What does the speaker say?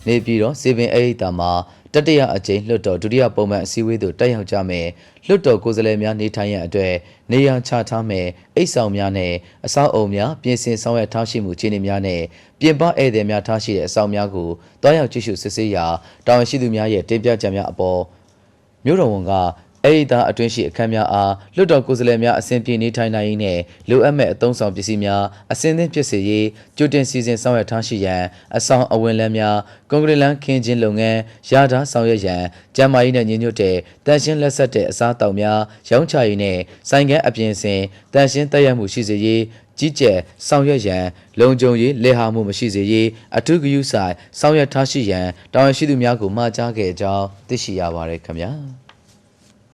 နေပြည်တော်စေပင်အိတ်တာမှာတတိယအကြိမ်လွှတ်တော်ဒုတိယပုံမှန်အစည်းအဝေးသို့တက်ရောက်ကြမယ်လွှတ်တော်ကိုယ်စားလှယ်များနေထိုင်ရန်အတွက်နေရာချထားမယ်အိတ်ဆောင်များနဲ့အဆောက်အုံများပြင်ဆင်ဆောင်ရွက်ထားရှိမှုခြေအနေများနဲ့ပြင်ပဧည့်သည်များထားရှိတဲ့အဆောင်များကိုတွားရောက်ကြည့်ရှုစစ်ဆေးရာတာဝန်ရှိသူများရဲ့တင်ပြချက်များအပေါ်မြို့တော်ဝန်ကအဲ့ဒီသားအတွင်းရှိအခမ်းများအားလွတ်တော်ကိုယ်စားလှယ်များအစဉ်ပြေနေထိုင်နိုင်ရေးနဲ့လိုအပ်မဲ့အသုံးဆောင်ပစ္စည်းများအစဉ်သင့်ဖြစ်စေရေးကြိုတင်စီစဉ်ဆောင်ရွက်ထားရှိရန်အဆောင်အဝင်လမ်းများကွန်ကရစ်လမ်းခင်းခြင်းလုပ်ငန်းရထားဆောင်ရွက်ရန်ကျန်းမာရေးနဲ့ညီညွတ်တဲ့တန်ရှင်းလက်ဆက်တဲ့အစားအသောက်များရောင်းချရေးနဲ့ဆိုင်ကန်းအပြင်စဉ်တန်ရှင်းတက်ရမှုရှိစေရေးကြီးကျယ်ဆောင်ရွက်ရန်လုံခြုံရေးလေဟာမှုမရှိစေရေးအထူးဂရုစိုက်ဆောင်ရွက်ထားရှိရန်တာဝန်ရှိသူများကိုမှာကြားခဲ့ကြောင်းသိရှိရပါတယ်ခင်ဗျာ